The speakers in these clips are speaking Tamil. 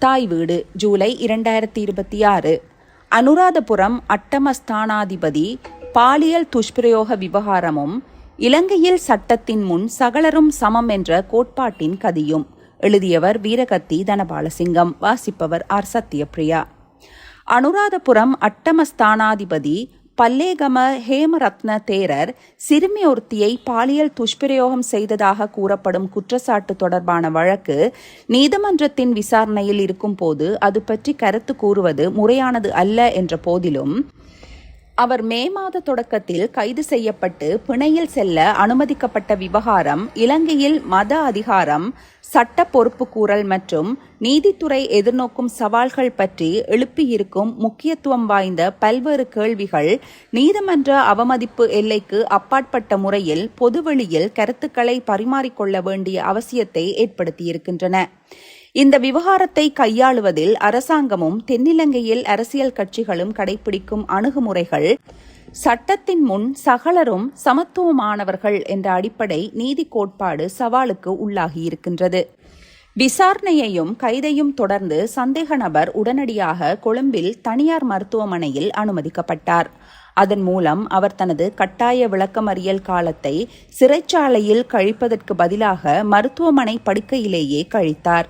தாய் வீடு ஜூலை 2026. அனுராதபுரம் அட்டமஸ்தானாதிபதி பாலியல் துஷ்பிரயோக விவகாரமும் இலங்கையில் சட்டத்தின் முன் சகலரும் சமம் என்ற கோட்பாட்டின் கதியும். எழுதியவர் வீரகத்தி தனபாலசிங்கம். வாசிப்பவர் ஆர் சத்யபிரியா. அனுராதபுரம் அட்டமஸ்தானாதிபதி பல்லேகம ஹேமரத்ன தேரர் சிறுமி ஒருத்தியை பாலியல் துஷ்பிரயோகம் செய்ததாக கூறப்படும் குற்றச்சாட்டு தொடர்பான வழக்கு நீதிமன்றத்தின் விசாரணையில் இருக்கும் போது அது பற்றி கருத்து கூறுவது முறையானது அல்ல என்ற போதிலும் அவர் மே மாத தொடக்கத்தில் கைது செய்யப்பட்டு பிணையில் செல்ல அனுமதிக்கப்பட்ட விவகாரம் இலங்கையில் மத அதிகாரம், சட்ட பொறுப்புக்கூறல் மற்றும் நீதித்துறை எதிர்நோக்கும் சவால்கள் பற்றி எழுப்பியிருக்கும் முக்கியத்துவம் வாய்ந்த பல்வேறு கேள்விகள் நீதிமன்ற அவமதிப்பு எல்லைக்கு அப்பாற்பட்ட முறையில் பொதுவெளியில் கருத்துக்களை பரிமாறிக்கொள்ள வேண்டிய அவசியத்தை ஏற்படுத்தியிருக்கின்றன. இந்த விவகாரத்தை கையாளுவதில் அரசாங்கமும் தென்னிலங்கையில் அரசியல் கட்சிகளும் கடைபிடிக்கும் அணுகுமுறைகள் சட்டத்தின் முன் சகலரும் சமத்துவமானவர்கள் என்ற அடிப்படை நீதி கோட்பாடு சவாலுக்கு உள்ளாகியிருக்கின்றது. விசாரணையையும் கைதையும் தொடர்ந்து சந்தேக நபர் உடனடியாக கொழும்பில் தனியார் மருத்துவமனையில் அனுமதிக்கப்பட்டார். அதன் மூலம் அவர் தனது கட்டாய விளக்கமறியல் காலத்தை சிறைச்சாலையில் கழிப்பதற்கு பதிலாக மருத்துவமனை படுக்கையிலேயே கழித்தார்.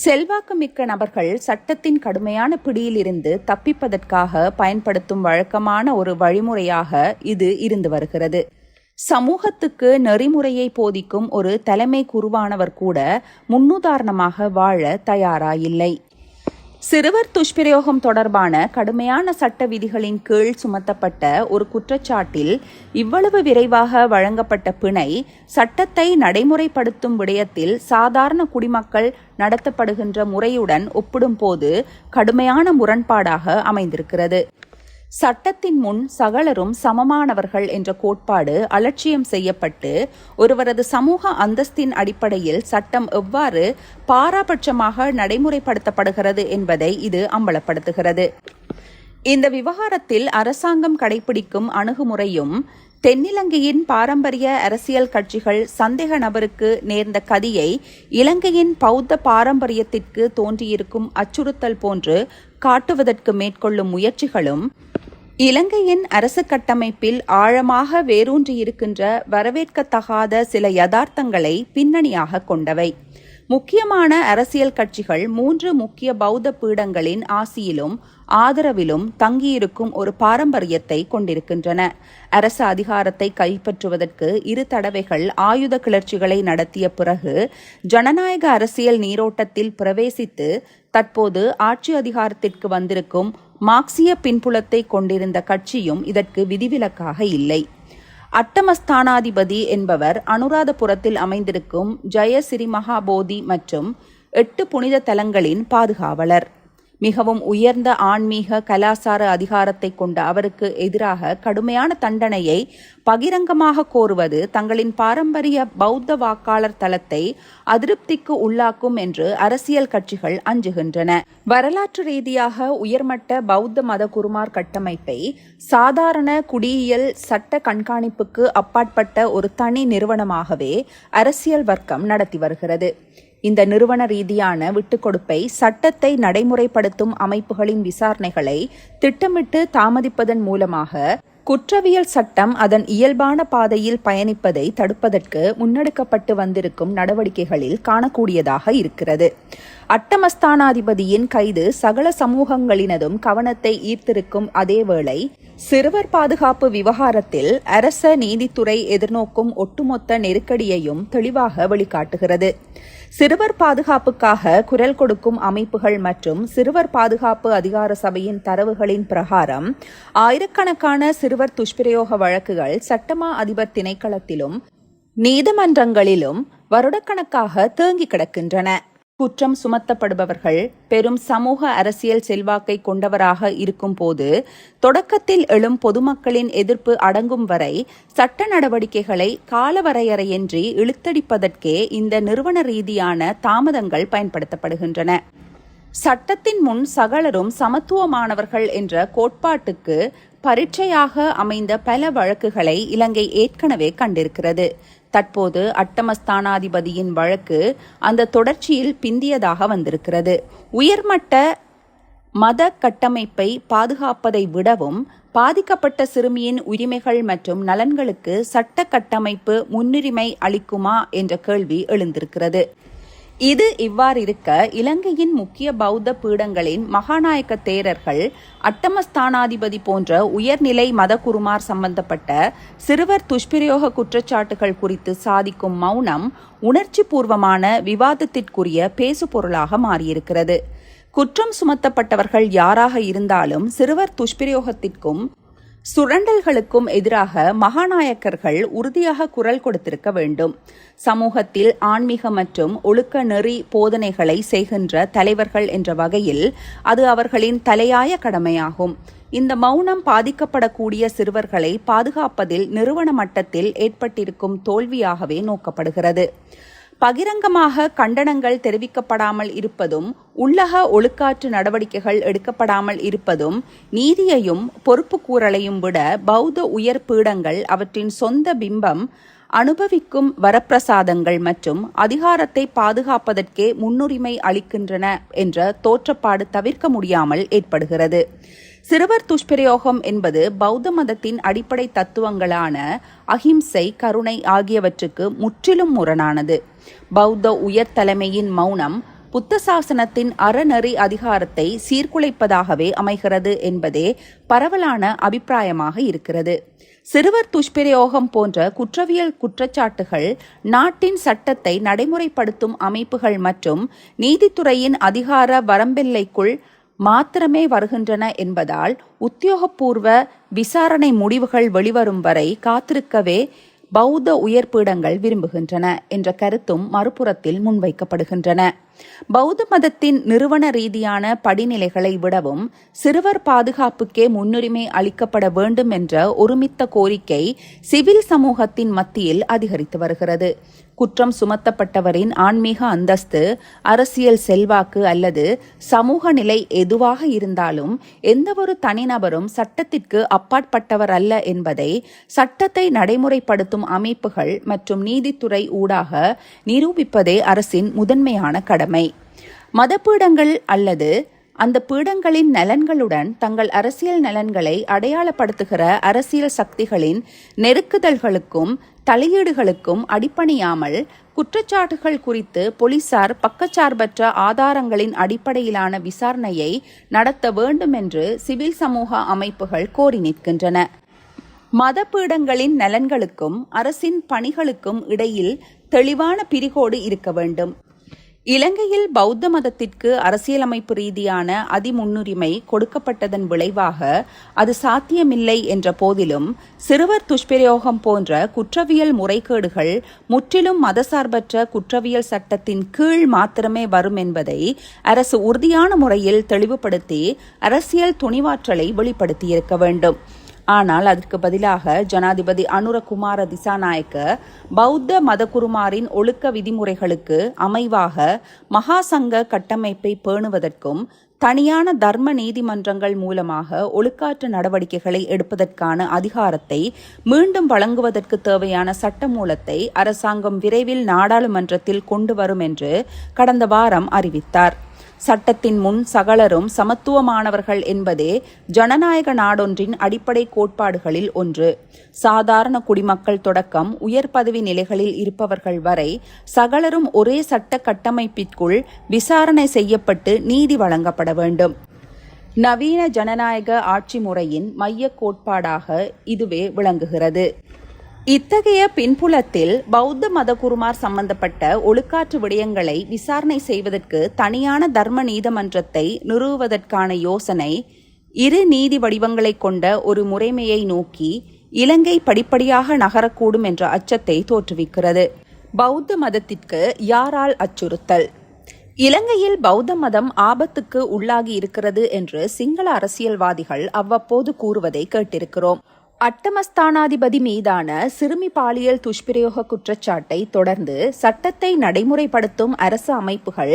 செல்வாக்குமிக்க நபர்கள் சட்டத்தின் கடுமையான பிடியிலிருந்து தப்பிப்பதற்காக பயன்படுத்தும் வழக்கமான ஒரு வழிமுறையாக இது இருந்து வருகிறது. சமூகத்துக்கு நெறிமுறையை போதிக்கும் ஒரு தலைமை குருவானவர் கூட முன்னுதாரணமாக வாழ தயாராயில்லை. சிறுவர் துஷ்பிரயோகம் தொடர்பான கடுமையான சட்ட விதிகளின் கீழ் சுமத்தப்பட்ட ஒரு குற்றச்சாட்டில் இவ்வளவு விரைவாக வழங்கப்பட்ட பிணை சட்டத்தை நடைமுறைப்படுத்தும் விடயத்தில் சாதாரண குடிமக்கள் நடத்தப்படுகின்ற முறையுடன் ஒப்பிடும்போது கடுமையான முரண்பாடாக அமைந்திருக்கிறது. சட்டத்தின் முன் சகலரும் சமமானவர்கள் என்ற கோட்பாடு அலட்சியம் செய்யப்பட்டு ஒருவரது சமூக அந்தஸ்தின் அடிப்படையில் சட்டம் எவ்வாறு பாராபட்சமாக நடைமுறைப்படுத்தப்படுகிறது என்பதை இது அம்பலப்படுத்துகிறது. இந்த விவகாரத்தில் அரசாங்கம் கடைபிடிக்கும் அணுகுமுறையும் தென்னிலங்கையின் பாரம்பரிய அரசியல் கட்சிகள் சந்தேக நபருக்கு நேர்ந்த கதியை இலங்கையின் பௌத்த பாரம்பரியத்திற்கு தோன்றியிருக்கும் அச்சுறுத்தல் போன்று காட்டுவதற்கு மேற்கொள்ளும் முயற்சிகளும் இலங்கையின் அரசு கட்டமைப்பில் ஆழமாக வேரூன்றியிருக்கின்ற வரவேற்கத்தகாத சில யதார்த்தங்களை பின்னணியாக கொண்டவை. முக்கியமான அரசியல் கட்சிகள் 3 முக்கிய பௌத்த பீடங்களின் ஆசியிலும் ஆதரவிலும் தங்கியிருக்கும் ஒரு பாரம்பரியத்தை கொண்டிருக்கின்றன. அரசு அதிகாரத்தை கைப்பற்றுவதற்கு 2 தடவைகள் ஆயுத கிளர்ச்சிகளை நடத்திய பிறகு ஜனநாயக அரசியல் நீரோட்டத்தில் பிரவேசித்து தற்போது ஆட்சி அதிகாரத்திற்கு வந்திருக்கும் மார்க்சிய பின்புலத்தை கொண்டிருந்த கட்சியும் இதற்கு விதிவிலக்காக இல்லை. அட்டமஸ்தானாதிபதி என்பவர் அனுராதபுரத்தில் அமைந்திருக்கும் ஜெயசிறி மகாபோதி மற்றும் 8 புனித தலங்களின் பாதுகாவலர். மிகவும் உயர்ந்த ஆன்மீக கலாசார அதிகாரத்தை கொண்ட அவருக்கு எதிராக கடுமையான தண்டனையை பகிரங்கமாக கோருவது தங்களின் பாரம்பரிய பௌத்த வாக்காளர் தளத்தை அதிருப்திக்கு உள்ளாக்கும் என்று அரசியல் கட்சிகள் அஞ்சுகின்றன. வரலாற்று ரீதியாக உயர்மட்ட பௌத்த மத குருமார் கட்டமைப்பை சாதாரண குடியியல் சட்ட கண்காணிப்புக்கு அப்பாற்பட்ட ஒரு தனி நிறுவனமாகவே அரசியல் வர்க்கம் நடத்தி வருகிறது. இந்த நிறுவன ரீதியான விட்டுக்கொடுப்பை சட்டத்தை நடைமுறைப்படுத்தும் அமைப்புகளின் விசாரணைகளை திட்டமிட்டு தாமதிப்பதன் மூலமாக குற்றவியல் சட்டம் அதன் இயல்பான பாதையில் பயணிப்பதை தடுப்பதற்கு முன்னெடுக்கப்பட்டு வந்திருக்கும் நடவடிக்கைகளில் காணக்கூடியதாக இருக்கிறது. அட்டமஸ்தானாதிபதியின் கைது சகல சமூகங்களினதும் கவனத்தை ஈர்த்திருக்கும் அதேவேளை சிறுவர் பாதுகாப்பு விவகாரத்தில் அரச நீதித்துறை எதிர்நோக்கும் ஒட்டுமொத்த நெருக்கடியையும் தெளிவாக வெளிக்காட்டுகிறது. சிறுவர் பாதுகாப்புக்காக குரல் கொடுக்கும் அமைப்புகள் மற்றும் சிறுவர் பாதுகாப்பு அதிகார சபையின் தரவுகளின் பிரகாரம் ஆயிரக்கணக்கான சிறுவர் துஷ்பிரயோக வழக்குகள் சட்டமா அதிபர் திணைக்களத்திலும் நீதிமன்றங்களிலும் வருடக்கணக்காக தேங்கி கிடக்கின்றன. குற்றம் சுமத்தப்படுபவர்கள் பெரும் சமூக அரசியல் செல்வாக்கை கொண்டவராக இருக்கும் போது தொடக்கத்தில் எழும் பொதுமக்களின் எதிர்ப்பு அடங்கும் வரை சட்ட நடவடிக்கைகளை காலவரையறையின்றி இழுத்தடிப்பதற்கே இந்த நிறுவன ரீதியான தாமதங்கள் பயன்படுத்தப்படுகின்றன. சட்டத்தின் முன் சகலரும் சமத்துவமானவர்கள் என்ற கோட்பாட்டுக்கு பரீட்சையாக அமைந்த பல வழக்குகளை இலங்கை ஏற்கனவே கண்டிருக்கிறது. தற்போது அட்டமஸ்தானாதிபதியின் வழக்கு அந்த தொடர்ச்சியில் பிந்தியதாக வந்திருக்கிறது. உயர்மட்ட மத கட்டமைப்பை பாதுகாப்பதை விடவும் பாதிக்கப்பட்ட சிறுமியின் உரிமைகள் மற்றும் நலன்களுக்கு சட்ட கட்டமைப்பு முன்னுரிமை அளிக்குமா என்ற கேள்வி எழுந்திருக்கிறது. இது இவ்வாறிருக்க, இலங்கையின் முக்கிய பௌத்த பீடங்களின் மகாநாயக்க தேரர்கள் அட்டமஸ்தானாதிபதி போன்ற உயர்நிலை மதகுருமார் சம்பந்தப்பட்ட சிறுவர் துஷ்பிரயோக குற்றச்சாட்டுகள் குறித்து சாதிக்கும் மௌனம் உணர்ச்சி பூர்வமான விவாதத்திற்குரிய பேசுபொருளாக மாறியிருக்கிறது. குற்றம் சுமத்தப்பட்டவர்கள் யாராக இருந்தாலும் சிறுவர் துஷ்பிரயோகத்திற்கும் சுரண்டல்களுக்கும் எதிராக மகாநாயக்கர்கள் உறுதியாக குரல் கொடுத்திருக்க வேண்டும். சமூகத்தில் ஆன்மீக மற்றும் ஒழுக்க நெறி போதனைகளை செய்கின்ற தலைவர்கள் என்ற வகையில் அது அவர்களின் தலையாய கடமையாகும். இந்த மௌனம் பாதிக்கப்படக்கூடிய சிறுவர்களை பாதுகாப்பதில் நிறுவன மட்டத்தில் ஏற்பட்டிருக்கும் தோல்வியாகவே நோக்கப்படுகிறது. பகிரங்கமாக கண்டனங்கள் தெரிவிக்கப்படாமல் இருப்பதும் உள்ளக ஒழுக்காற்று நடவடிக்கைகள் எடுக்கப்படாமல் இருப்பதும் நீதியையும் பொறுப்பு கூறலையும் விட பௌத்த உயர் பீடங்கள் அவற்றின் சொந்த பிம்பம் அனுபவிக்கும் வரப்பிரசாதங்கள் மற்றும் அதிகாரத்தை பாதுகாப்பதற்கே முன்னுரிமை அளிக்கின்றன என்ற தோற்றப்பாடு தவிர்க்க முடியாமல் ஏற்படுகிறது. சிறுவர் துஷ்பிரயோகம் என்பது பௌத்த மதத்தின் அடிப்படை தத்துவங்களான அஹிம்சை, கருணை ஆகியவற்றுக்கு முற்றிலும் முரணானது. பௌத்த உயர் தலைமையின் மௌனம் புத்த சாசனத்தின் அறநெறி அதிகாரத்தை சீர்குலைப்பதாகவே அமைகிறது என்பதே பரவலான அபிப்பிராயமாக இருக்கிறது. சிறுவர் துஷ்பிரயோகம் போன்ற குற்றவியல் குற்றச்சாட்டுகள் நாட்டின் சட்டத்தை நடைமுறைப்படுத்தும் அமைப்புகள் மற்றும் நீதித்துறையின் அதிகார வரம்பெல்லைக்குள் மாத்திரமே வருகின்றன என்பதால் உத்தியோகபூர்வ விசாரணை முடிவுகள் வெளிவரும் வரை காத்திருக்கவே பௌத்த உயர்பீடங்கள் விரும்புகின்றன என்ற கருத்தும் மறுபுறத்தில் முன்வைக்கப்படுகின்றன. பௌத்த மதத்தின் நிறுவன ரீதியான படிநிலைகளை விடவும் சிறுவர் பாதுகாப்புக்கே முன்னுரிமை அளிக்கப்பட வேண்டும் என்ற ஒருமித்த கோரிக்கை சிவில் சமூகத்தின் மத்தியில் அதிகரித்து வருகிறது. குற்றம் சுமத்தப்பட்டவரின் ஆன்மீக அந்தஸ்து, அரசியல் செல்வாக்கு அல்லது சமூக நிலை எதுவாக இருந்தாலும் எந்தவொரு தனிநபரும் சட்டத்திற்கு அப்பாற்பட்டவர் அல்ல என்பதை சட்டத்தை நடைமுறைப்படுத்தும் அமைப்புகள் மற்றும் நீதித்துறை ஊடாக நிரூபிப்பதே அரசின் முதன்மையான கடமை. மதப்பீடங்கள் அல்லது அந்த பீடங்களின் நலன்களுடன் தங்கள் அரசியல் நலன்களை அடையாளப்படுத்துகிற அரசியல் சக்திகளின் நெருக்குதல்களுக்கும் தலையீடுகளுக்கும் அடிப்பணியாமல் குற்றச்சாட்டுகள் குறித்து போலீசார் பக்கச்சார்பற்ற ஆதாரங்களின் அடிப்படையிலான விசாரணையை நடத்த வேண்டும் என்று சிவில் சமூக அமைப்புகள் கோரி நிற்கின்றன. மதப்பீடங்களின் நலன்களுக்கும் அரசின் பணிகளுக்கும் இடையில் தெளிவான பிரிகோடு இருக்க வேண்டும். இலங்கையில் பௌத்த மதத்திற்கு அரசியலமைப்பு ரீதியான அதிமுன்னுரிமை கொடுக்கப்பட்டதன் விளைவாக அது சாத்தியமில்லை என்ற போதிலும் சிறுவர் துஷ்பிரயோகம் போன்ற குற்றவியல் முறைகேடுகள் முற்றிலும் மதசார்பற்ற குற்றவியல் சட்டத்தின் கீழ் மாத்திரமே வரும் என்பதை அரசு உறுதியான முறையில் தெளிவுபடுத்தி அரசியல் துணிவாற்றலை வெளிப்படுத்தியிருக்க வேண்டும். ஆனால் அதற்கு பதிலாக ஜனாதிபதி அனுரகுமார திசாநாயக்க பௌத்த மதகுருமாரின் ஒழுக்க விதிமுறைகளுக்கு அமைவாக மகாசங்க கட்டமைப்பை பேணுவதற்கும் தனியான தர்ம நீதிமன்றங்கள் மூலமாக ஒழுக்காற்று நடவடிக்கைகளை எடுப்பதற்கான அதிகாரத்தை மீண்டும் வழங்குவதற்கு தேவையான சட்டமூலத்தை அரசாங்கம் விரைவில் நாடாளுமன்றத்தில் கொண்டு வரும் என்று கடந்த வாரம் அறிவித்தார். சட்டத்தின் முன் சகலரும் சமத்துவமானவர்கள் என்பதே ஜனநாயக நாடொன்றின் அடிப்படை கோட்பாடுகளில் ஒன்று. சாதாரண குடிமக்கள் தொடக்கம் உயர் பதவி நிலைகளில் இருப்பவர்கள் வரை சகலரும் ஒரே சட்ட கட்டமைப்பிற்குள் விசாரணை செய்யப்பட்டு நீதி வழங்கப்பட வேண்டும். நவீன ஜனநாயக ஆட்சி முறையின் மைய கோட்பாடாக இதுவே விளங்குகிறது. இத்தகைய பின்புலத்தில் பௌத்த மதகுருமார் சம்பந்தப்பட்ட ஒழுக்காற்று விடயங்களை விசாரணை செய்வதற்கு தனியான தர்ம நீதிமன்றத்தை நிறுவுவதற்கான யோசனை இரு நீதி வடிவங்களை கொண்ட ஒரு முறைமையை நோக்கி இலங்கை படிப்படியாக நகரக்கூடும் என்ற அச்சத்தை தோற்றுவிக்கிறது. பௌத்த மதத்திற்கு யாரால் அச்சுறுத்தல்? இலங்கையில் பௌத்த மதம் ஆபத்துக்கு உள்ளாகி இருக்கிறது என்று சிங்கள அரசியல்வாதிகள் அவ்வப்போது கூறுவதை கேட்டிருக்கிறோம். அட்டமஸ்தானாதிபதி மீதான சிறுமி பாலியல் துஷ்பிரயோக குற்றச்சாட்டை தொடர்ந்து சட்டத்தை நடைமுறைப்படுத்தும் அரசு அமைப்புகள்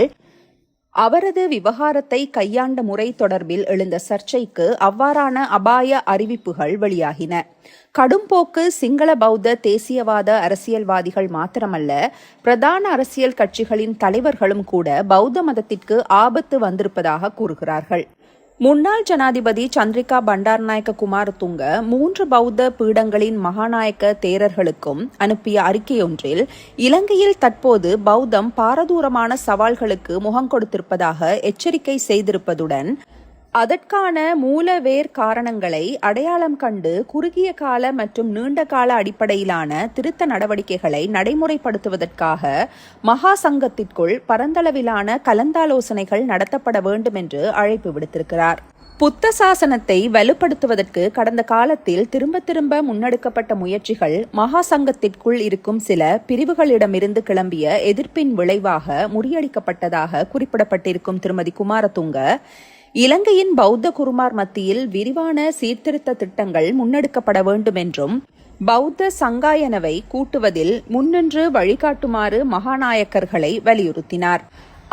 அவரது விவகாரத்தை கையாண்ட முறை தொடர்பில் எழுந்த சர்ச்சைக்கு அவ்வாறான அபாய அறிவிப்புகள் வெளியாகின. கடும்போக்கு சிங்கள பௌத்த தேசியவாத அரசியல்வாதிகள் மாத்திரமல்ல, பிரதான அரசியல் கட்சிகளின் தலைவர்களும் கூட பௌத்த மதத்திற்கு ஆபத்து வந்திருப்பதாக கூறுகிறார்கள். முன்னாள் ஜனாதிபதி சந்திரிகா பண்டாரநாயக்க குமாரதுங்க 3 பௌத்த பீடங்களின் மகாநாயக்க தேரர்களுக்கும் அனுப்பிய அறிக்கையொன்றில் இலங்கையில் தற்போது பௌத்தம் பாரதூரமான சவால்களுக்கு முகம் கொடுத்திருப்பதாக எச்சரிக்கை செய்திருப்பதுடன் அதற்கான மூலவேர் காரணங்களை அடையாளம் கண்டு குறுகிய கால மற்றும் நீண்ட கால அடிப்படையிலான திருத்த நடவடிக்கைகளை நடைமுறைப்படுத்துவதற்காக மகா சங்கத்திற்குள் பரந்தளவிலான கலந்தாலோசனைகள் நடத்தப்பட வேண்டும் என்று அழைப்பு விடுத்திருக்கிறார். புத்த சாசனத்தை வலுப்படுத்துவதற்கு கடந்த காலத்தில் திரும்ப திரும்ப முன்னெடுக்கப்பட்ட முயற்சிகள் மகா சங்கத்திற்குள் இருக்கும் சில பிரிவுகளிடமிருந்து கிளம்பிய எதிர்ப்பின் விளைவாக முறியடிக்கப்பட்டதாக குறிப்பிடப்பட்டிருக்கும் திருமதி குமாரதுங்க, இலங்கையின் பௌத்த குருமார் மத்தியில் விரிவான சீர்திருத்த திட்டங்கள் முன்னெடுக்கப்பட வேண்டும் என்றும் பௌத்த சங்காயனவை கூட்டுவதில் முன்னின்று வழிகாட்டுமாறு மகாநாயக்கர்களை வலியுறுத்தினார்.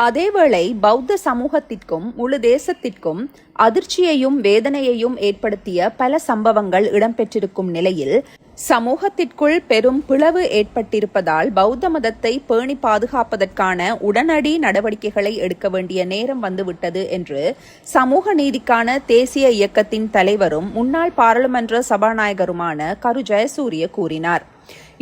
அதேவேளை பௌத்த சமூகத்திற்கும் முழு தேசத்திற்கும் அதிர்ச்சியையும் வேதனையையும் ஏற்படுத்திய பல சம்பவங்கள் இடம்பெற்றிருக்கும் நிலையில் சமூகத்திற்குள் பெரும் பிளவு ஏற்பட்டிருப்பதால் பௌத்த மதத்தை பேணி பாதுகாப்பதற்கான உடனடி நடவடிக்கைகளை எடுக்க வேண்டிய நேரம் வந்துவிட்டது என்று சமூக நீதிக்கான தேசிய இயக்கத்தின் தலைவரும் முன்னாள் பாராளுமன்ற சபாநாயகருமான கரு ஜெயசூரிய கூறினார்.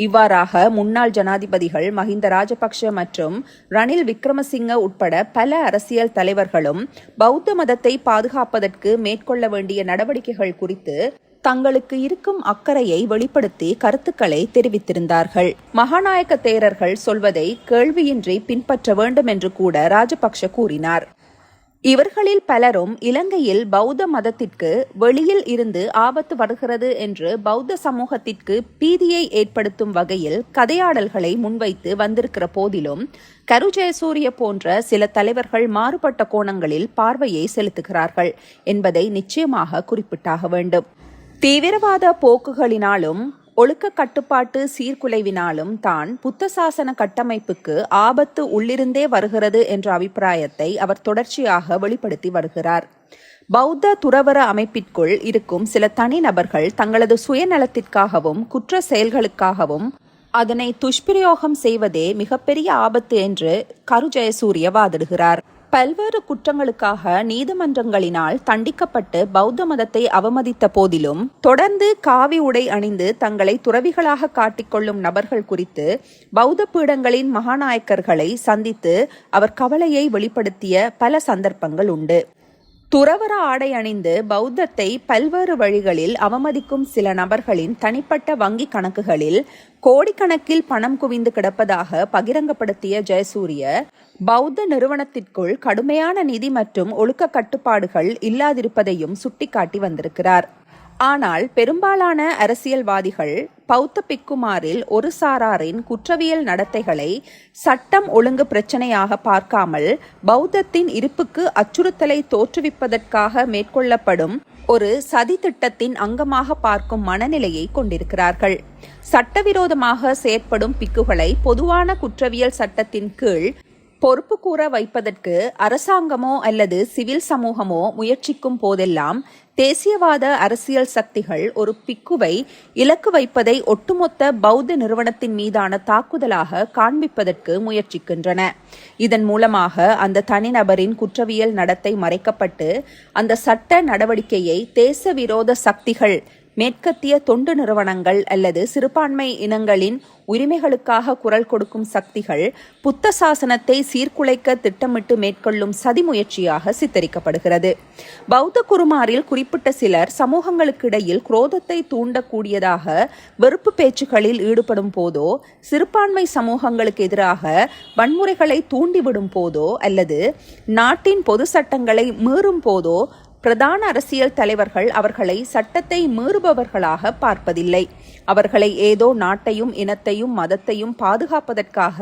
இவ்வாறாக முன்னாள் ஜனாதிபதிகள் மஹிந்த ராஜபக்ஷ மற்றும் ரணில் விக்ரமசிங்க உட்பட பல அரசியல் தலைவர்களும் பௌத்த மதத்தை பாதுகாப்பதற்கு மேற்கொள்ள வேண்டிய நடவடிக்கைகள் குறித்து தங்களுக்கு இருக்கும் அக்கறையை வெளிப்படுத்தி கருத்துக்களை தெரிவித்திருந்தார்கள். மகாநாயக்க தேரர்கள் சொல்வதை கேள்வியின்றி பின்பற்ற வேண்டும் என்று கூட ராஜபக்ஷ கூறினார். இவர்களில் பலரும் இலங்கையில் பௌத்த மதத்திற்கு வெளியில் இருந்து ஆபத்து வருகிறது என்று பௌத்த சமூகத்திற்கு பீதியை ஏற்படுத்தும் வகையில் கதையாடல்களை முன்வைத்து வந்திருக்கிற போதிலும் கரு ஜெயசூரிய போன்ற சில தலைவர்கள் மாறுபட்ட கோணங்களில் பார்வையை செலுத்துகிறார்கள் என்பதை நிச்சயமாக குறிப்பிட்டாக வேண்டும். தீவிரவாத போக்குகளினாலும் ஒழுக்க கட்டுப்பாட்டு சீர்குலைவினாலும் தான் புத்த சாசன கட்டமைப்புக்கு ஆபத்து உள்ளிருந்தே வருகிறது என்ற அபிப்பிராயத்தை அவர் தொடர்ச்சியாக வெளிப்படுத்தி வருகிறார். பௌத்த துறவற அமைப்பிற்குள் இருக்கும் சில தனிநபர்கள் தங்களது சுயநலத்திற்காகவும் குற்ற செயல்களுக்காகவும் அதனை துஷ்பிரயோகம் செய்வதே மிகப்பெரிய ஆபத்து என்று கரு ஜெயசூரிய வாதிடுகிறார். பல்வேறு குற்றங்களுக்காக நீதிமன்றங்களினால் தண்டிக்கப்பட்டு பௌத்த மதத்தை அவமதித்த போதிலும் தொடர்ந்து காவி உடை அணிந்து தங்களை துறவிகளாக காட்டிக்கொள்ளும் நபர்கள் குறித்து பௌத்த பீடங்களின் மகாநாயக்கர்களை சந்தித்து அவர் கவலையை வெளிப்படுத்திய பல சந்தர்ப்பங்கள் உண்டு. துறவற ஆடை அணிந்து பௌத்தத்தை பல்வேறு வழிகளில் அவமதிக்கும் சில நபர்களின் தனிப்பட்ட வங்கி கணக்குகளில் கோடிக்கணக்கில் பணம் குவிந்து கிடப்பதாக பகிரங்கப்படுத்திய ஜெயசூரிய பௌத்த நிறுவனத்திற்குள் கடுமையான நிதி மற்றும் ஒழுக்க கட்டுப்பாடுகள் இல்லாதிருப்பதையும் சுட்டிக்காட்டி வந்திருக்கிறார். ஆனால் பெரும்பாலான அரசியல்வாதிகள் பௌத்த பிக்குமாரில் ஒரு சாராரின் குற்றவியல் நடத்தைகளை சட்டம் ஒழுங்கு பிரச்சனையாக பார்க்காமல் பௌத்தத்தின் இருப்புக்கு அச்சுறுத்தலை தோற்றுவிப்பதற்காக மேற்கொள்ளப்படும் ஒரு சதி திட்டத்தின் அங்கமாக பார்க்கும் மனநிலையை கொண்டிருக்கிறார்கள். சட்டவிரோதமாக செயற்படும் பிக்குகளை பொதுவான குற்றவியல் சட்டத்தின் கீழ் பொறுப்பு கூற வைப்பதற்கு அரசாங்கமோ அல்லது சிவில் சமூகமோ முயற்சிக்கும் போதெல்லாம் தேசியவாத அரசியல் சக்திகள் ஒரு பிக்குவை இலக்கு வைப்பதை ஒட்டுமொத்த பௌத்த நிறுவனத்தின் மீதான தாக்குதலாக காண்பிப்பதற்கு முயற்சிக்கின்றன. இதன் மூலமாக அந்த தனிநபரின் குற்றவியல் நடத்தை மறைக்கப்பட்டு அந்த சட்ட நடவடிக்கையை தேச விரோத சக்திகள், மேற்கத்திய தொண்டு நிறுவனங்கள் அல்லது சிறுபான்மை இனங்களின் உரிமைகளுக்காக குரல் கொடுக்கும் சக்திகள் புத்த சாசனத்தை சீர்குலைக்க திட்டமிட்டு மேற்கொள்ளும் சதி முயற்சியாக சித்தரிக்கப்படுகிறது. பௌத்த குருமாரில் குறிப்பிட்ட சிலர் சமூகங்களுக்கிடையில் குரோதத்தை தூண்டக்கூடியதாக வெறுப்பு பேச்சுகளில் ஈடுபடும் போதோ, சிறுபான்மை சமூகங்களுக்கு எதிராக வன்முறைகளை தூண்டிவிடும் போதோ அல்லது நாட்டின் பொது சட்டங்களை மீறும் போதோ பிரதான அரசியல் தலைவர்கள் அவர்களை சட்டத்தை மீறுபவர்களாக பார்ப்பதில்லை. அவர்களை ஏதோ நாட்டையும் இனத்தையும் மதத்தையும் பாதுகாப்பதற்காக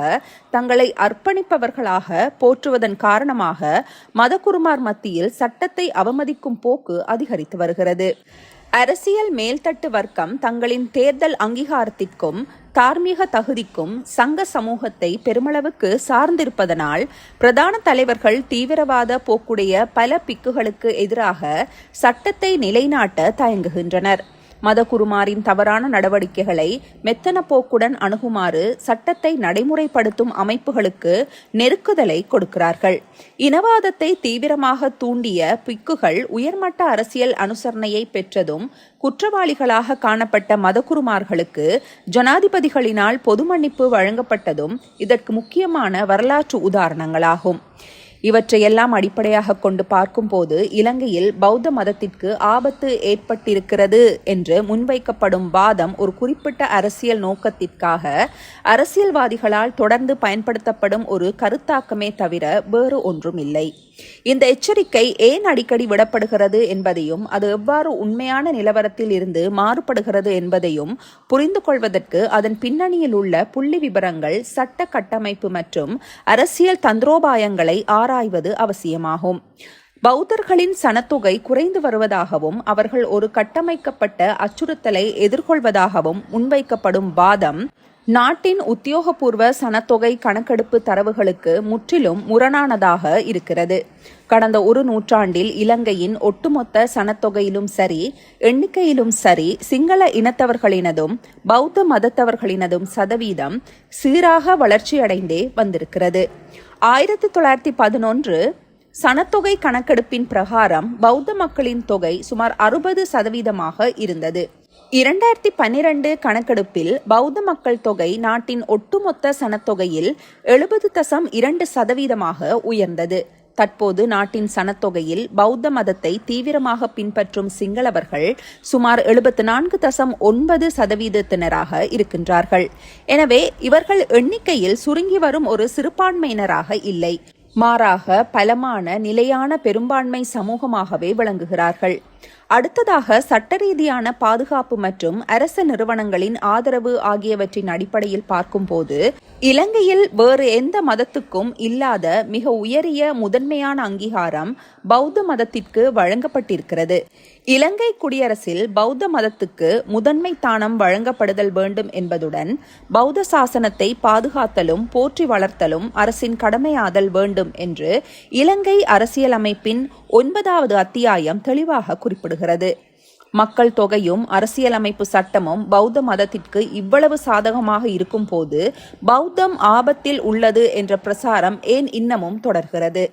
தங்களை அர்ப்பணிப்பவர்களாக போற்றுவதன் காரணமாக மதகுருமார் மத்தியில் சட்டத்தை அவமதிக்கும் போக்கு அதிகரித்து வருகிறது. அரசியல் மேல்தட்டு வர்க்கம் தங்களின் தேர்தல் அங்கீகாரத்திற்கும் தார்மீக தகுதிக்கும் சங்க சமூகத்தை பெருமளவுக்கு சார்ந்திருப்பதனால் பிரதான தலைவர்கள் தீவிரவாத போக்குடைய பல பிக்குகளுக்கு எதிராக சட்டத்தை நிலைநாட்ட தயங்குகின்றனர். மதகுருமாரின் தவறான நடவடிக்கைகளை மெத்தன போக்குடன் அணுகுமாறு சட்டத்தை நடைமுறைப்படுத்தும் அமைப்புகளுக்கு நெருக்குதலை கொடுக்கிறார்கள். இனவாதத்தை தீவிரமாக தூண்டிய பிக்குகள் உயர்மட்ட அரசியல் அனுசரணையை பெற்றதும் குற்றவாளிகளாக காணப்பட்ட மதகுருமார்களுக்கு ஜனாதிபதிகளினால் பொது மன்னிப்பு வழங்கப்பட்டதும் இதற்கு முக்கியமான வரலாற்று உதாரணங்களாகும். இவற்றையெல்லாம் அடிப்படையாக கொண்டு பார்க்கும்போது இலங்கையில் பௌத்த மதத்திற்கு ஆபத்து ஏற்பட்டிருக்கிறது என்று முன்வைக்கப்படும் வாதம் ஒரு குறிப்பிட்ட அரசியல் நோக்கத்திற்காக அரசியல்வாதிகளால் தொடர்ந்து பயன்படுத்தப்படும் ஒரு கருத்தாக்கமே தவிர வேறு ஒன்றும் இல்லை. இந்த எச்சரிக்கை ஏன் அடிக்கடி விடப்படுகிறது என்பதையும் அது எவ்வாறு உண்மையான நிலவரத்தில் இருந்து மாறுபடுகிறது என்பதையும் புரிந்து கொள்வதற்கு அதன் பின்னணியில் உள்ள புள்ளி விபரங்கள், சட்ட கட்டமைப்பு மற்றும் அரசியல் தந்திரோபாயங்களை ஆராய்வது அவசியமாகும். பௌத்தர்களின் சனத்தொகை குறைந்து வருவதாகவும் அவர்கள் ஒரு கட்டமைக்கப்பட்ட அச்சுறுத்தலை எதிர்கொள்வதாகவும் முன்வைக்கப்படும் வாதம் நாட்டின் உத்தியோகபூர்வ சனத்தொகை கணக்கெடுப்பு தரவுகளுக்கு முற்றிலும் முரணானதாக இருக்கிறது. கடந்த ஒரு நூற்றாண்டில் இலங்கையின் ஒட்டுமொத்த சனத்தொகையிலும் சரி, எண்ணிக்கையிலும் சரி, சிங்கள இனத்தவர்களினதும் பௌத்த மதத்தவர்களினதும் சதவீதம் சீராக வளர்ச்சியடைந்தே வந்திருக்கிறது. 1911 சனத்தொகை கணக்கெடுப்பின் பிரகாரம் பௌத்த மக்களின் தொகை சுமார் 60% இருந்தது. 2012 கணக்கெடுப்பில் பௌத்த மக்கள் தொகை நாட்டின் ஒட்டுமொத்த சனத்தொகையில் 70.2% உயர்ந்தது. தற்போது நாட்டின் சனத்தொகையில் பௌத்த மதத்தை தீவிரமாக பின்பற்றும் சிங்களவர்கள் சுமார் 74.9% இருக்கின்றார்கள். எனவே இவர்கள் எண்ணிக்கையில் சுருங்கி வரும் ஒரு சிறுபான்மையினராக இல்லை, மாறாக பலமான நிலையான பெரும்பான்மை சமூகமாகவே விளங்குகிறார்கள். அடுத்ததாக சட்ட ரீதியான பாதுகாப்பு மற்றும் அரச நிறுவனங்களின் ஆதரவு ஆகியவற்றின் அடிப்படையில் பார்க்கும்போது இலங்கையில் வேறு எந்த மதத்துக்கும் இல்லாத மிக உயரிய முதன்மையான அங்கீகாரம் பௌத்த மதத்திற்கு வழங்கப்பட்டிருக்கிறது. இலங்கை குடியரசில் பௌத்த மதத்துக்கு முதன்மை தானம் வழங்கப்படுதல் வேண்டும் என்பதுடன் பௌத்த சாசனத்தை பாதுகாத்தலும் போற்றி வளர்த்தலும் அரசின் கடமையாதல் வேண்டும் என்று இலங்கை அரசியலமைப்பின் 9வது அத்தியாயம் தெளிவாக குறிப்பிடுகிறது. மக்கள் தொகையும் அரசியலமைப்பு சட்டமும் பௌத்த மதத்திற்கு இவ்வளவு சாதகமாக இருக்கும் போது பௌத்தம் ஆபத்தில் உள்ளது என்ற பிரசாரம் ஏன் இன்னமும் தொடர்கிறது?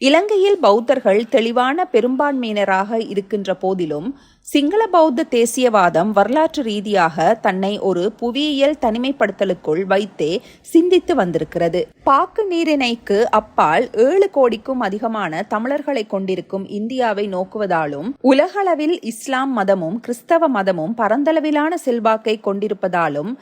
இலங்கையில் பௌத்தர்கள் தெளிவான பெரும்பான்மையினராக இருக்கின்ற போதிலும் சிங்கள பௌத்த தேசியவாதம் வரலாற்று ரீதியாக தன்னை ஒரு புவியியல் தனிமைப்படுத்தலுக்குள் வைத்தே சிந்தித்து வந்திருக்கிறது. பாக்கு நீரிணைக்கு அப்பால் 7 கோடிக்கும் அதிகமான தமிழர்களை கொண்டிருக்கும் இந்தியாவை நோக்குவதாலும் உலகளவில் இஸ்லாம் மதமும் கிறிஸ்தவ மதமும் பரந்தளவிலான செல்வாக்கை கொண்டிருப்பதாலும்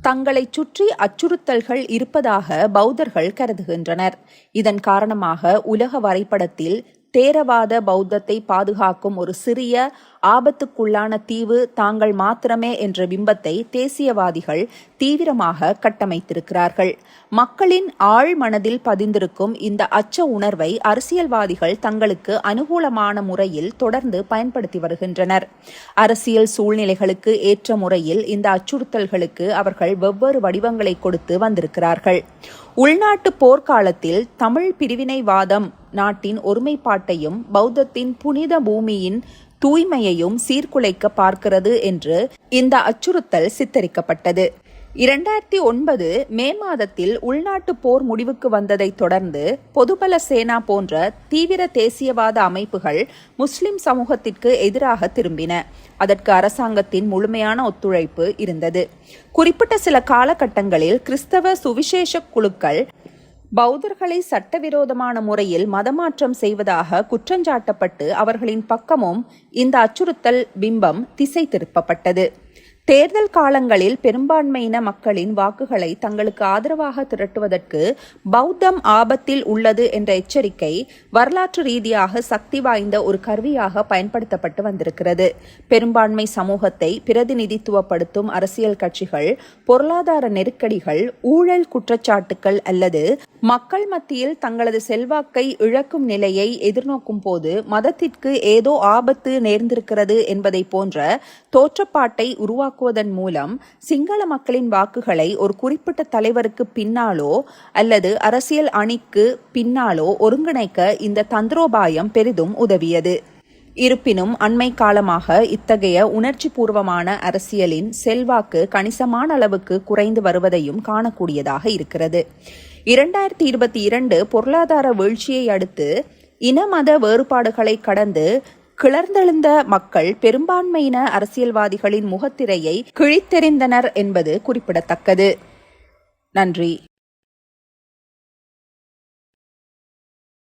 தங்களை சுற்றி அச்சுறுத்தல்கள் இருப்பதாக பௌத்தர்கள் கருதுகின்றனர். இதன் காரணமாக உலக வரைபடத்தில் தேரவாத பௌத்தத்தை பாதுகாக்கும் ஒரு சிறிய ஆபத்துக்குள்ளான தீவு தாங்கள் மாத்திரமே என்ற பிம்பத்தை தேசியவாதிகள் தீவிரமாக கட்டமைத்திருக்கிறார்கள். மக்களின் ஆழ் மனதில் பதிந்திருக்கும் இந்த அச்ச உணர்வை அரசியல்வாதிகள் தங்களுக்கு அனுகூலமான முறையில் தொடர்ந்து பயன்படுத்தி வருகின்றனர். அரசியல் சூழ்நிலைகளுக்கு ஏற்ற முறையில் இந்த அச்சுறுத்தல்களுக்கு அவர்கள் வெவ்வேறு வடிவங்களை கொடுத்து வந்திருக்கிறார்கள். உள்நாட்டு போர்க்காலத்தில் தமிழ் பிரிவினைவாதம் நாட்டின் ஒருமைப்பாட்டையும் பௌத்தத்தின் புனித பூமியின் தூய்மையையும் சீர்குலைக்க பார்க்கிறது என்று இந்த அச்சுறுத்தல் சித்தரிக்கப்பட்டது. 2009 மே மாதத்தில் உள்நாட்டு போர் முடிவுக்கு வந்ததை தொடர்ந்து பொதுபல சேனா போன்ற தீவிர தேசியவாத அமைப்புகள் முஸ்லிம் சமூகத்திற்கு எதிராக திரும்பின. அதற்கு அரசாங்கத்தின் முழுமையான ஒத்துழைப்பு இருந்தது. குறிப்பிட்ட சில காலகட்டங்களில் கிறிஸ்தவ சுவிசேஷ குழுக்கள் பௌத்தர்களை சட்டவிரோதமான முறையில் மதமாற்றம் செய்வதாக குற்றஞ்சாட்டப்பட்டு அவர்களின் பக்கமும் இந்த அச்சுறுத்தல் பிம்பம் திசை திருப்பப்பட்டது. தேர்தல் காலங்களில் பெரும்பான்மையின மக்களின் வாக்குகளை தங்களுக்கு ஆதரவாக திரட்டுவதற்கு பௌத்தம் ஆபத்தில் உள்ளது என்ற எச்சரிக்கை வரலாற்று ரீதியாக சக்தி வாய்ந்த ஒரு கருவியாக பயன்படுத்தப்பட்டு வந்திருக்கிறது. பெரும்பான்மை சமூகத்தை பிரதிநிதித்துவப்படுத்தும் அரசியல் கட்சிகள் பொருளாதார நெருக்கடிகள், ஊழல் குற்றச்சாட்டுகள் அல்லது மக்கள் மத்தியில் தங்களது செல்வாக்கை இழக்கும் நிலையை எதிர்நோக்கும் போது மதத்திற்கு ஏதோ ஆபத்து நேர்ந்திருக்கிறது என்பதை போன்ற தோற்றப்பாட்டை உருவாக்குவதன் மூலம் சிங்கள மக்களின் வாக்குகளை ஒரு குறிப்பிட்ட தலைவருக்கு பின்னாலோ அல்லது அரசியல் அணிக்கு பின்னாலோ ஒருங்கிணைக்க இந்த தந்திரோபாயம் பெரிதும் உதவியது. இருப்பினும் அண்மை காலமாக இத்தகைய உணர்ச்சி பூர்வமான அரசியலின் செல்வாக்கு கணிசமான அளவுக்கு குறைந்து வருவதையும் காணக்கூடியதாக இருக்கிறது. 2022 பொருளாதார வீழ்ச்சியை அடுத்து இன மத வேறுபாடுகளை கடந்து கிளர்ந்தெழுந்த மக்கள் பெரும்பான்மையின அரசியல்வாதிகளின் முகத்திரையை கிழித்தெறிந்தனர் என்பது குறிப்பிடத்தக்கது. நன்றி.